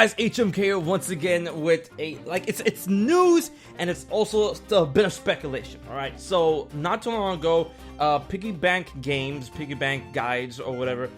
guys, HMK once again with a it's news and it's also a bit of speculation. All right, so not too long ago, Piggy Bank Guides or whatever,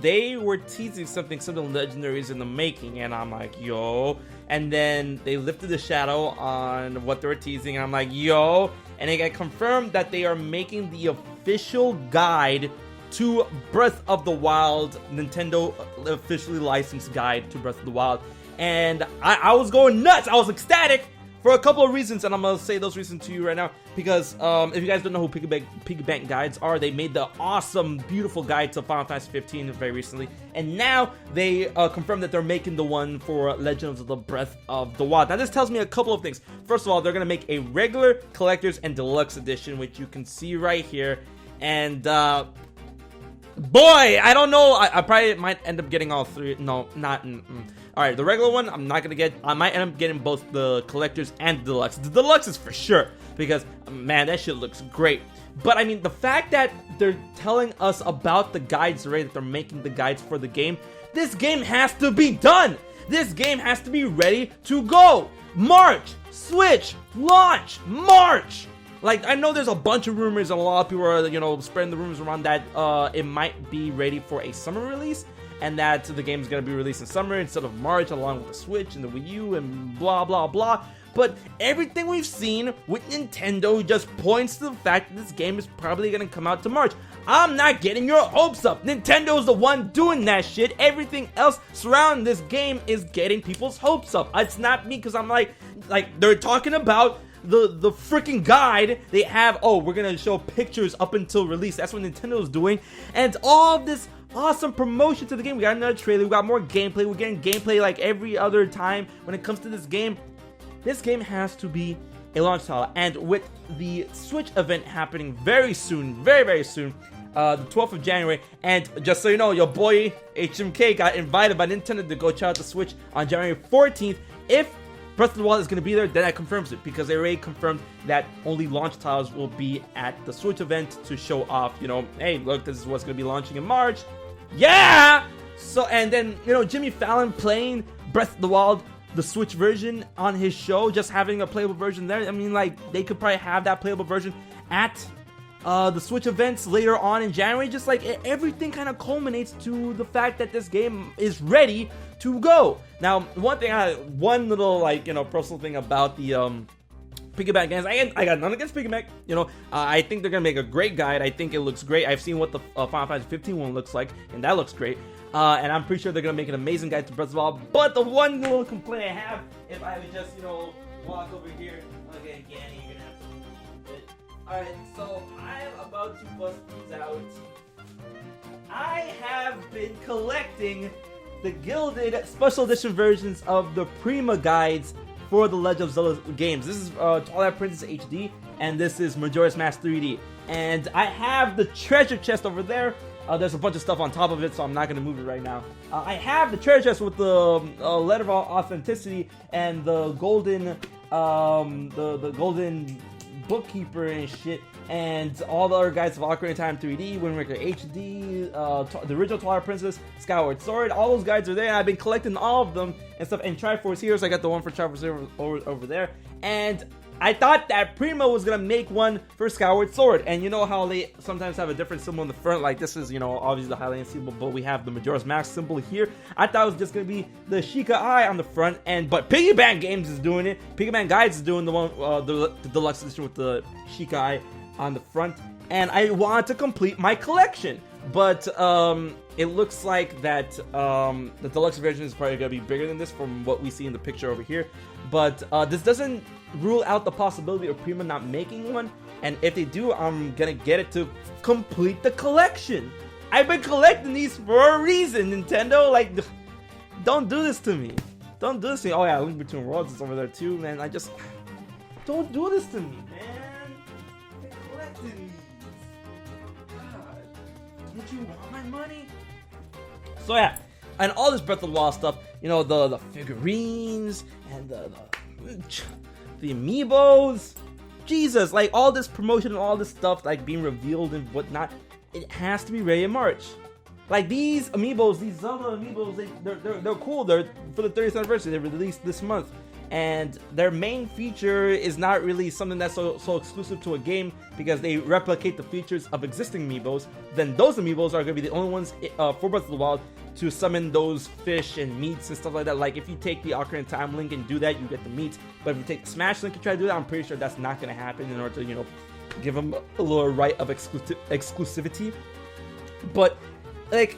they were teasing something legendary is in the making, and I'm like, yo. And then they lifted the shadow on what they were teasing, and I'm like, yo. And it got confirmed that they are making the official guide to Breath of the Wild, Nintendo officially licensed guide to Breath of the Wild. And I was going nuts. I was ecstatic for a couple of reasons, and I'm gonna say those reasons to you right now. Because if you guys don't know who Piggy Bank Guides are, they made the awesome, beautiful guide to Final Fantasy 15 very recently, and now they confirmed that they're making the one for Legends of the Breath of the Wild. Now this tells me a couple of things. First of all, they're gonna make a regular, collector's, and deluxe edition, which you can see right here, and boy, I don't know. I probably might end up getting all three. No, not. Alright, the regular one, I'm not gonna get. I might end up getting both the collectors and the deluxe. The deluxe is for sure, because, man, that shit looks great. But, I mean, the fact that they're telling us about the guides already, that they're making the guides for the game, this game has to be done! This game has to be ready to go! March! Switch! Launch! March! Like, I know there's a bunch of rumors, and a lot of people are, you know, spreading the rumors around that it might be ready for a summer release, and that the game's gonna be released in summer instead of March, along with the Switch and the Wii U and blah blah blah. But everything we've seen with Nintendo just points to the fact that this game is probably gonna come out to March. I'm not getting your hopes up. Nintendo's the one doing that shit. Everything else surrounding this game is getting people's hopes up. It's not me, because I'm like they're talking about the freaking guide they have. Oh, we're gonna show pictures up until release. That's what Nintendo's doing, and all of this awesome promotion to the game. We got another trailer, we got more gameplay, we're getting gameplay like every other time when it comes to this game. This game has to be a launch title, and with the Switch event happening very soon, very soon, the 12th of January, and just so you know, your boy HMK got invited by Nintendo to go check out the Switch on January 14th. If Breath of the Wild is going to be there, then that confirms it, because they already confirmed that only launch titles will be at the Switch event to show off, you know, hey, look, this is what's going to be launching in March. Yeah! So, and then, you know, Jimmy Fallon playing Breath of the Wild, the Switch version on his show, just having a playable version there. I mean, like, they could probably have that playable version at the Switch events later on in January. Just like everything kind of culminates to the fact that this game is ready to go. Now, one little, like, you know, personal thing about the Piggy Bank games. I got nothing against Piggy Bank. You know, I think they're gonna make a great guide. I think it looks great. I've seen what the Final Fantasy 15 one looks like, and that looks great. And I'm pretty sure they're gonna make an amazing guide to Breath of the Wild. But the one little complaint I have, if I would just, you know, walk over here, okay, Danny, you're gonna have to move it. All right, so I'm about to bust these out. I have been collecting the gilded special edition versions of the Prima guides for the Legend of Zelda games. This is Twilight Princess HD, and this is Majora's Mask 3D. And I have the treasure chest over there. There's a bunch of stuff on top of it, so I'm not gonna move it right now. I have the treasure chest with the letter of authenticity and the golden, the golden bookkeeper and shit, and all the other guides of Ocarina of Time 3D, Wind Waker HD, the original Twilight Princess, Skyward Sword. All those guides are there, and I've been collecting all of them and stuff. And Triforce Heroes, I got the one for Triforce Heroes over there. And I thought that Prima was gonna make one for Skyward Sword, and you know how they sometimes have a different symbol in the front, like this is, you know, obviously the Highland symbol, but we have the Majora's Mask symbol here. I thought it was just gonna be the Sheikah Eye on the front, but Piggy Bank Games is doing it. Piggy Bank Guides is doing the one, the deluxe edition with the Sheikah Eye on the front, and I want to complete my collection. But it looks like that the deluxe version is probably gonna be bigger than this from what we see in the picture over here. But this doesn't rule out the possibility of Prima not making one, and if they do, I'm gonna get it to complete the collection. I've been collecting these for a reason, Nintendo. Like, don't do this to me. Don't do this to me. Oh yeah, Link Between Worlds is over there too, man. Don't do this to me, man. I'm collecting these. God, don't you want my money? So yeah, and all this Breath of the Wild stuff, you know, the figurines and the amiibos, Jesus, like all this promotion and all this stuff like being revealed and whatnot, it has to be ready in March. Like these amiibos, these Zelda amiibos, they're cool. They're for the 30th anniversary. They released this month, and their main feature is not really something that's so exclusive to a game because they replicate the features of existing amiibos. Then those amiibos are gonna be the only ones for Breath of the Wild to summon those fish and meats and stuff like that. Like if you take the Ocarina of Time Link and do that, you get the meats. But if you take the Smash Link and try to do that, I'm pretty sure that's not gonna happen in order to, you know, give them a little right of exclusivity. But like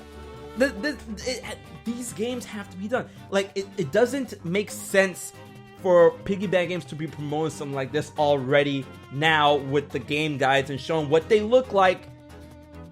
these games have to be done. Like it doesn't make sense for piggyback games to be promoting something like this already now with the game guides and showing what they look like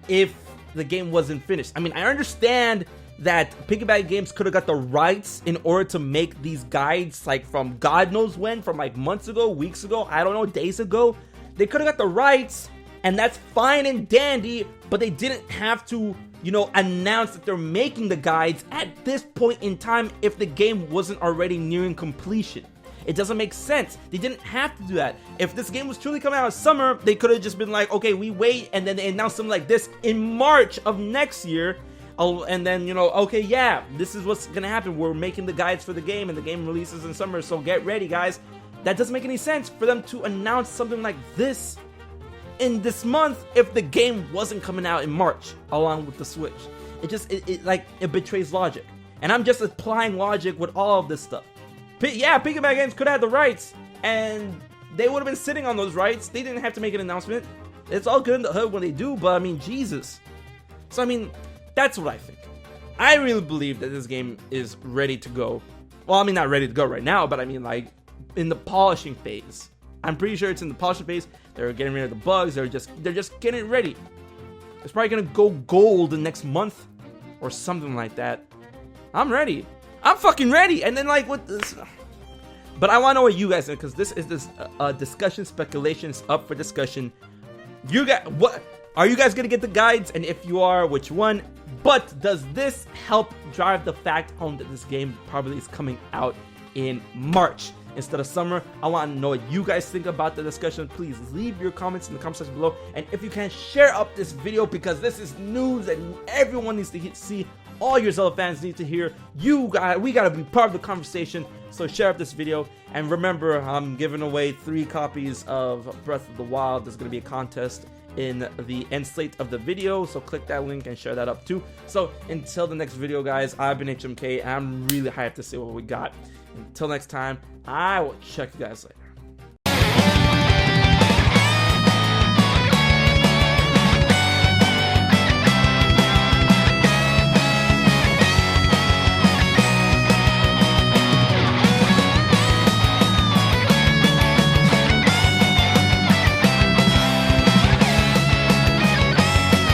if the game wasn't finished. I mean, I understand that piggyback games could have got the rights in order to make these guides like from God knows when, from like months ago, weeks ago, I don't know, days ago. They could have got the rights, and that's fine and dandy, but they didn't have to, you know, announce that they're making the guides at this point in time if the game wasn't already nearing completion. It doesn't make sense. They didn't have to do that. If this game was truly coming out in summer, they could have just been like, okay, we wait, and then they announce something like this in March of next year. And then, you know, okay, yeah, this is what's gonna happen. We're making the guides for the game, and the game releases in summer, so get ready, guys. That doesn't make any sense for them to announce something like this in this month if the game wasn't coming out in March along with the Switch. It betrays logic. And I'm just applying logic with all of this stuff. Piggyback games could have the rights, and they would have been sitting on those rights. They didn't have to make an announcement. It's all good in the hood when they do, but I mean, Jesus. So I mean, that's what I think. I really believe that this game is ready to go. Well, I mean, not ready to go right now, but I mean, like, in the polishing phase. I'm pretty sure it's in the polishing phase. They're getting rid of the bugs. They're just getting it ready. It's probably gonna go gold the next month or something like that. I'm ready. I'm fucking ready. And then like what this? But I want to know what you guys think, because this is discussion, speculations up for discussion. You got what? Are you guys gonna get the guides? And if you are, which one? But does this help drive the fact home that this game probably is coming out in March instead of summer? I want to know what you guys think about the discussion. Please leave your comments in the comment section below, and if you can, share up this video, because this is news and everyone needs to see. All your Zelda fans need to hear. We gotta be part of the conversation. So share up this video, and remember, I'm giving away 3 copies of Breath of the Wild. There's gonna be a contest in the end slate of the video, so click that link and share that up too. So until the next video, guys, I've been HMK, and I'm really hyped to see what we got. Until next time, I will check you guys later.